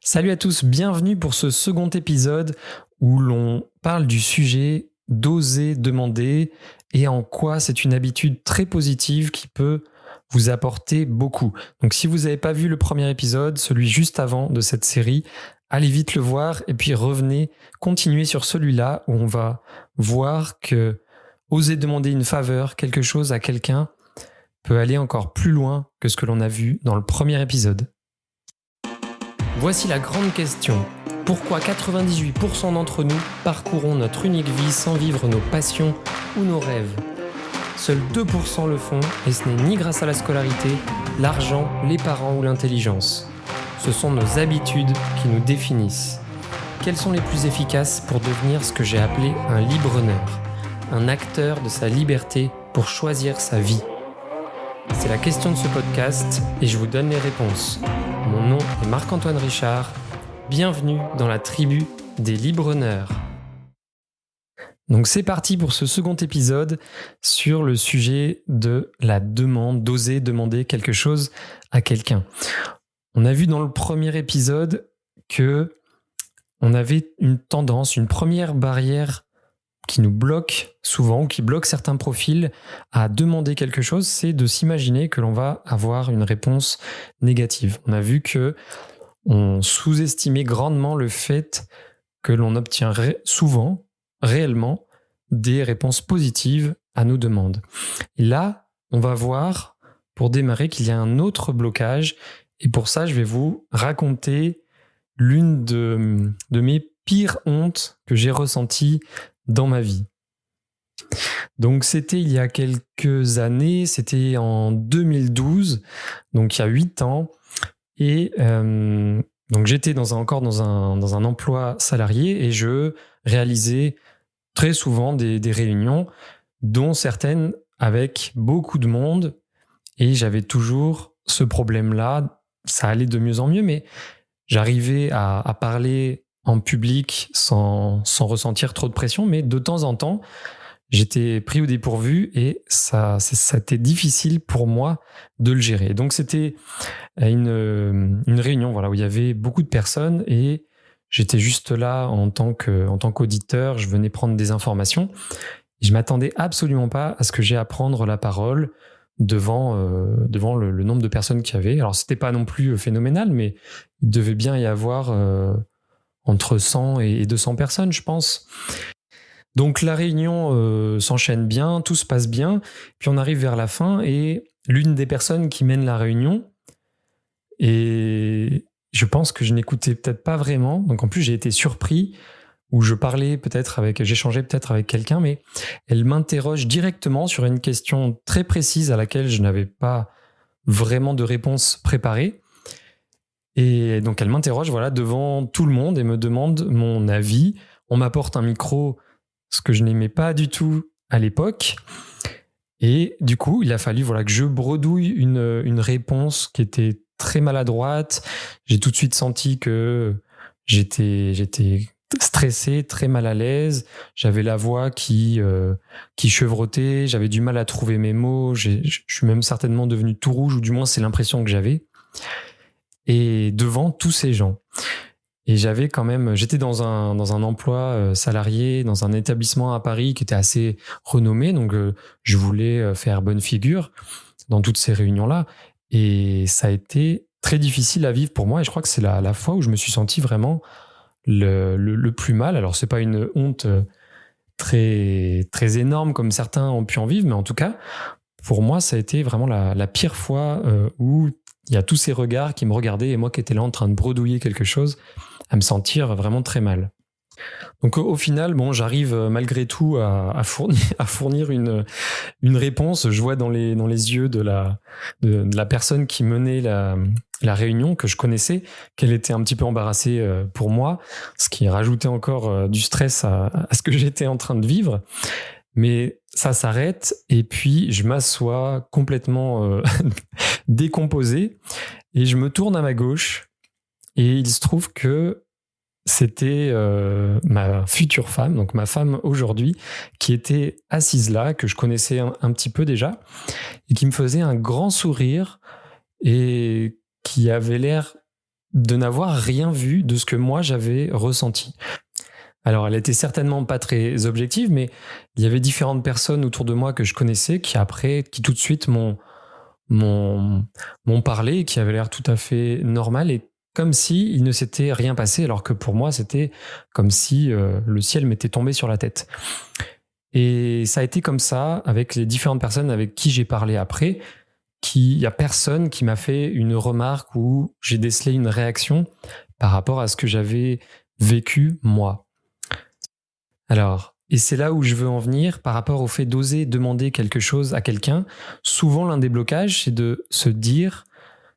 Salut à tous, bienvenue pour ce second épisode où l'on parle du sujet d'oser demander et en quoi c'est une habitude très positive qui peut vous apporter beaucoup. Donc si vous n'avez pas vu le premier épisode, celui juste avant de cette série, allez vite le voir et puis revenez, continuez sur celui-là où on va voir que oser demander une faveur, quelque chose à quelqu'un, peut aller encore plus loin que ce que l'on a vu dans le premier épisode. Voici la grande question. Pourquoi 98% d'entre nous parcourons notre unique vie sans vivre nos passions ou nos rêves ? Seuls 2% le font et ce n'est ni grâce à la scolarité, l'argent, les parents ou l'intelligence. Ce sont nos habitudes qui nous définissent. Quelles sont les plus efficaces pour devenir ce que j'ai appelé un libre-honneur, un acteur de sa liberté pour choisir sa vie ? C'est la question de ce podcast et je vous donne les réponses. Mon nom est Marc-Antoine Richard. Bienvenue dans la tribu des libre-honneurs. Donc c'est parti pour ce second épisode sur le sujet de la demande, d'oser demander quelque chose à quelqu'un. On a vu dans le premier épisode que on avait une tendance, une première barrière qui nous bloque souvent, ou qui bloque certains profils à demander quelque chose, c'est de s'imaginer que l'on va avoir une réponse négative. On a vu que on sous-estimait grandement le fait que l'on obtient souvent, réellement, des réponses positives à nos demandes. Et là, on va voir, pour démarrer, qu'il y a un autre blocage. Et pour ça, je vais vous raconter l'une de mes pires hontes que j'ai ressenties dans ma vie. Donc c'était il y a quelques années, c'était en 2012, donc il y a 8 ans, et donc j'étais encore dans un emploi salarié et je réalisais très souvent des réunions, dont certaines avec beaucoup de monde, et j'avais toujours ce problème-là. Ça allait de mieux en mieux, mais j'arrivais à parler en public sans ressentir trop de pression, mais de temps en temps, j'étais pris au dépourvu et ça était difficile pour moi de le gérer. Donc c'était une réunion où il y avait beaucoup de personnes et j'étais juste là en tant qu'auditeur, je venais prendre des informations. Et je m'attendais absolument pas à ce que j'ai à prendre la parole devant le nombre de personnes qu'il y avait. Alors c'était pas non plus phénoménal, mais il devait bien y avoir entre 100 et 200 personnes, je pense. Donc la réunion s'enchaîne bien, tout se passe bien, puis on arrive vers la fin et l'une des personnes qui mène la réunion, et je pense que je n'écoutais peut-être pas vraiment, donc en plus j'ai été surpris, où j'échangeais peut-être avec quelqu'un, mais elle m'interroge directement sur une question très précise à laquelle je n'avais pas vraiment de réponse préparée. Et donc elle m'interroge devant tout le monde et me demande mon avis. On m'apporte un micro, ce que je n'aimais pas du tout à l'époque. Et du coup, il a fallu que je bredouille une réponse qui était très maladroite. J'ai tout de suite senti que j'étais stressé, très mal à l'aise. J'avais la voix qui chevrotait. J'avais du mal à trouver mes mots. Je suis même certainement devenu tout rouge, ou du moins c'est l'impression que j'avais. Et devant tous ces gens. Et j'étais dans un emploi salarié, dans un établissement à Paris qui était assez renommé, donc je voulais faire bonne figure dans toutes ces réunions-là. Et ça a été très difficile à vivre pour moi, et je crois que c'est la fois où je me suis senti vraiment le plus mal. Alors c'est pas une honte très, très énorme comme certains ont pu en vivre, mais en tout cas, pour moi, ça a été vraiment la pire fois où il y a tous ces regards qui me regardaient et moi qui étais là en train de bredouiller quelque chose, à me sentir vraiment très mal. Donc au final, j'arrive malgré tout à fournir une réponse. Je vois dans les yeux de la personne qui menait la réunion, que je connaissais, qu'elle était un petit peu embarrassée pour moi, ce qui rajoutait encore du stress à ce que j'étais en train de vivre. Mais ça s'arrête et puis je m'assois complètement décomposé et je me tourne à ma gauche et il se trouve que c'était ma future femme, donc ma femme aujourd'hui, qui était assise là, que je connaissais un petit peu déjà et qui me faisait un grand sourire et qui avait l'air de n'avoir rien vu de ce que moi j'avais ressenti. Alors, elle était certainement pas très objective, mais il y avait différentes personnes autour de moi que je connaissais qui tout de suite m'ont parlé, qui avaient l'air tout à fait normal et comme si il ne s'était rien passé, alors que pour moi, c'était comme si le ciel m'était tombé sur la tête. Et ça a été comme ça avec les différentes personnes avec qui j'ai parlé après. Il y a personne qui m'a fait une remarque ou j'ai décelé une réaction par rapport à ce que j'avais vécu moi. Alors, et c'est là où je veux en venir par rapport au fait d'oser demander quelque chose à quelqu'un. Souvent, l'un des blocages, c'est de se dire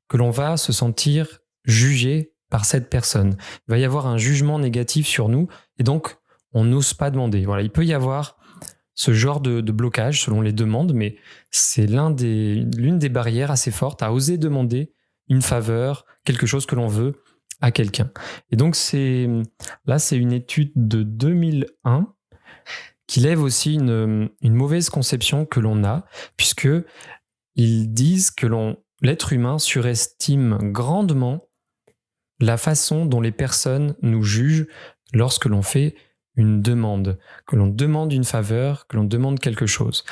que l'on va se sentir jugé par cette personne. Il va y avoir un jugement négatif sur nous et donc on n'ose pas demander. Voilà, il peut y avoir ce genre de blocage selon les demandes, mais c'est l'une des barrières assez fortes à oser demander une faveur, quelque chose que l'on veut à quelqu'un. Et donc c'est une étude de 2001 qui lève aussi une mauvaise conception que l'on a, puisque ils disent que l'être humain surestime grandement la façon dont les personnes nous jugent lorsque l'on fait une demande, que l'on demande une faveur, que l'on demande quelque chose.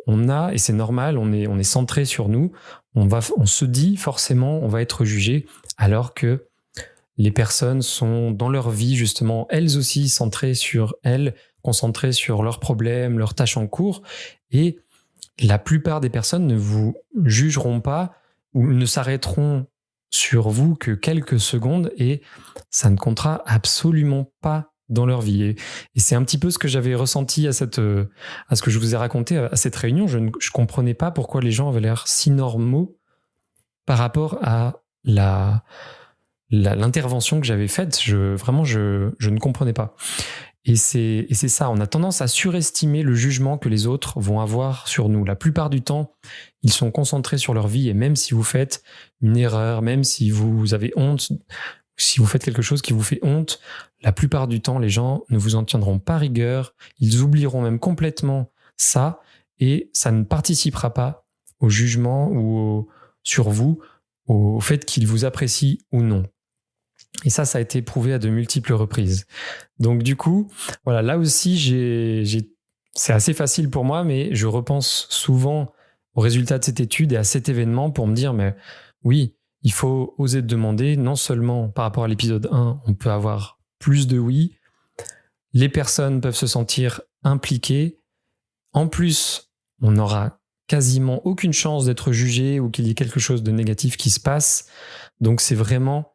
Et c'est normal, on est centré sur nous, on se dit forcément on va être jugé, alors que les personnes sont dans leur vie justement elles aussi centrées sur elles, concentrées sur leurs problèmes, leurs tâches en cours, et la plupart des personnes ne vous jugeront pas ou ne s'arrêteront sur vous que quelques secondes et ça ne comptera absolument pas dans leur vie. Et c'est un petit peu ce que j'avais ressenti à ce que je vous ai raconté à cette réunion. Je comprenais pas pourquoi les gens avaient l'air si normaux par rapport à l'intervention que j'avais faite. Je ne comprenais pas. Et c'est ça, on a tendance à surestimer le jugement que les autres vont avoir sur nous. La plupart du temps, ils sont concentrés sur leur vie et même si vous faites une erreur, même si vous avez honte, si vous faites quelque chose qui vous fait honte, la plupart du temps, les gens ne vous en tiendront pas rigueur, ils oublieront même complètement ça et ça ne participera pas au jugement ou sur vous, au fait qu'ils vous apprécient ou non. Et ça a été prouvé à de multiples reprises. Donc du coup, voilà, là aussi, c'est assez facile pour moi, mais je repense souvent aux résultats de cette étude et à cet événement pour me dire, mais oui, il faut oser demander, non seulement par rapport à l'épisode 1, on peut avoir plus de oui, les personnes peuvent se sentir impliquées, en plus, on n'aura quasiment aucune chance d'être jugé ou qu'il y ait quelque chose de négatif qui se passe, donc c'est vraiment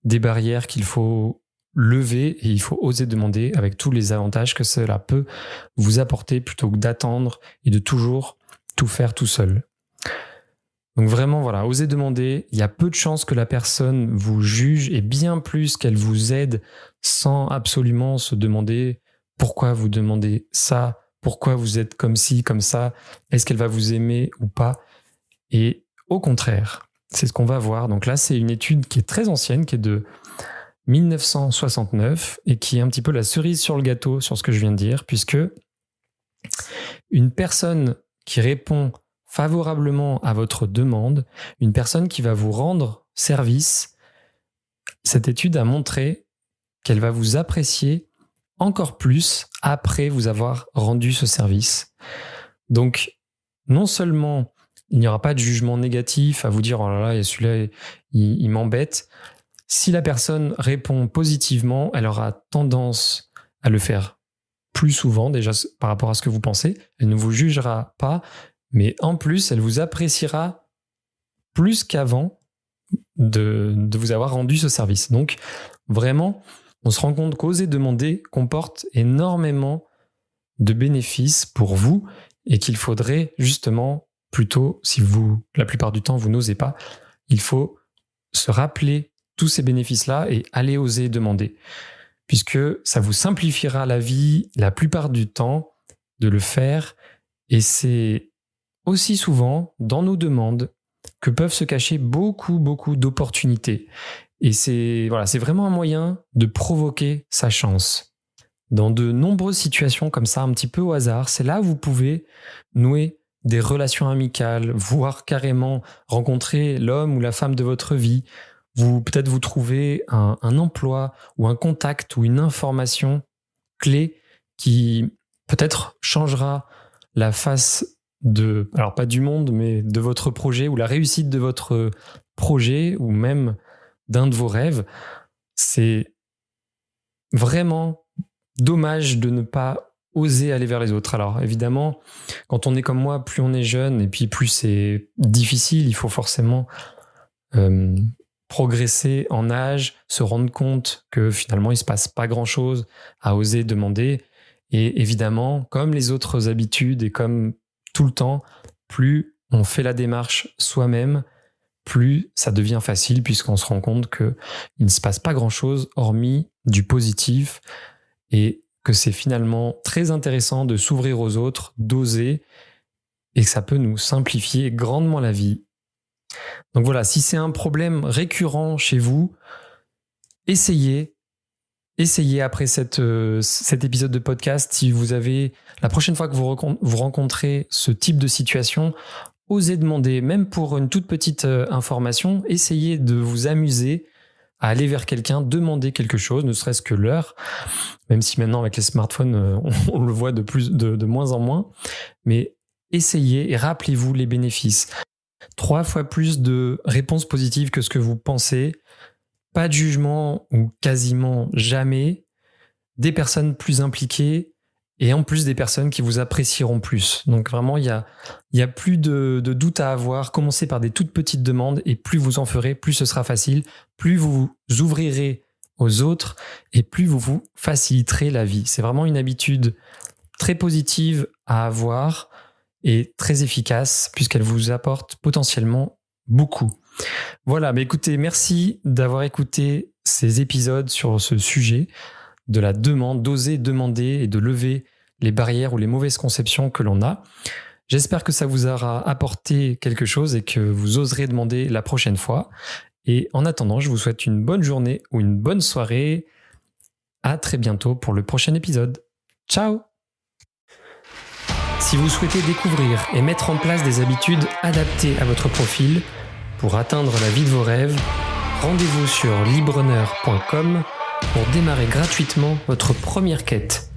des barrières qu'il faut lever et il faut oser demander avec tous les avantages que cela peut vous apporter plutôt que d'attendre et de toujours tout faire tout seul. Donc vraiment, voilà, osez demander. Il y a peu de chances que la personne vous juge et bien plus qu'elle vous aide sans absolument se demander pourquoi vous demandez ça, pourquoi vous êtes comme ci, comme ça, est-ce qu'elle va vous aimer ou pas. Et au contraire, c'est ce qu'on va voir. Donc là, c'est une étude qui est très ancienne, qui est de 1969 et qui est un petit peu la cerise sur le gâteau sur ce que je viens de dire, puisque une personne qui répond favorablement à votre demande, une personne qui va vous rendre service, cette étude a montré qu'elle va vous apprécier encore plus après vous avoir rendu ce service. Donc, non seulement il n'y aura pas de jugement négatif à vous dire « oh là là, celui-là, il m'embête », si la personne répond positivement, elle aura tendance à le faire plus souvent, déjà par rapport à ce que vous pensez. Elle ne vous jugera pas, mais en plus, elle vous appréciera plus qu'avant de vous avoir rendu ce service. Donc, vraiment, on se rend compte qu'oser demander comporte énormément de bénéfices pour vous et qu'il faudrait justement, plutôt, si la plupart du temps, vous n'osez pas, il faut se rappeler tous ces bénéfices-là et aller oser demander, puisque ça vous simplifiera la vie la plupart du temps de le faire et c'est aussi souvent dans nos demandes que peuvent se cacher beaucoup d'opportunités. Et c'est vraiment un moyen de provoquer sa chance. Dans de nombreuses situations comme ça, un petit peu au hasard, c'est là où vous pouvez nouer des relations amicales, voire carrément rencontrer l'homme ou la femme de votre vie, peut-être vous trouvez un emploi ou un contact ou une information clé qui peut-être changera la face alors pas du monde, mais de votre projet ou la réussite de votre projet ou même d'un de vos rêves. C'est vraiment dommage de ne pas oser aller vers les autres. Alors évidemment, quand on est comme moi, plus on est jeune et puis plus c'est difficile, il faut forcément progresser en âge, se rendre compte que finalement il se passe pas grand-chose, à oser demander. Et évidemment, comme les autres habitudes et comme tout le temps, plus on fait la démarche soi-même, plus ça devient facile puisqu'on se rend compte qu'il ne se passe pas grand-chose hormis du positif et que c'est finalement très intéressant de s'ouvrir aux autres, d'oser, et que ça peut nous simplifier grandement la vie. Donc voilà, si c'est un problème récurrent chez vous, essayez après cet épisode de podcast, si vous avez, la prochaine fois que vous rencontrez ce type de situation, osez demander, même pour une toute petite information, essayez de vous amuser à aller vers quelqu'un, demander quelque chose, ne serait-ce que l'heure, même si maintenant avec les smartphones, on le voit de moins en moins, mais essayez et rappelez-vous les bénéfices. 3 fois plus de réponses positives que ce que vous pensez, pas de jugement ou quasiment jamais, des personnes plus impliquées et en plus des personnes qui vous apprécieront plus. Donc vraiment, il y a plus de doute à avoir. Commencez par des toutes petites demandes et plus vous en ferez, plus ce sera facile, plus vous vous ouvrirez aux autres et plus vous vous faciliterez la vie. C'est vraiment une habitude très positive à avoir et très efficace puisqu'elle vous apporte potentiellement beaucoup. Voilà, mais écoutez, merci d'avoir écouté ces épisodes sur ce sujet de la demande, d'oser demander et de lever les barrières ou les mauvaises conceptions que l'on a. J'espère que ça vous aura apporté quelque chose et que vous oserez demander la prochaine fois. Et en attendant, je vous souhaite une bonne journée ou une bonne soirée. À très bientôt pour le prochain épisode. Ciao! Si vous souhaitez découvrir et mettre en place des habitudes adaptées à votre profil pour atteindre la vie de vos rêves, rendez-vous sur libreneur.com pour démarrer gratuitement votre première quête.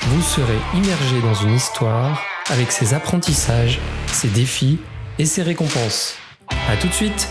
Vous serez immergé dans une histoire avec ses apprentissages, ses défis et ses récompenses. À tout de suite!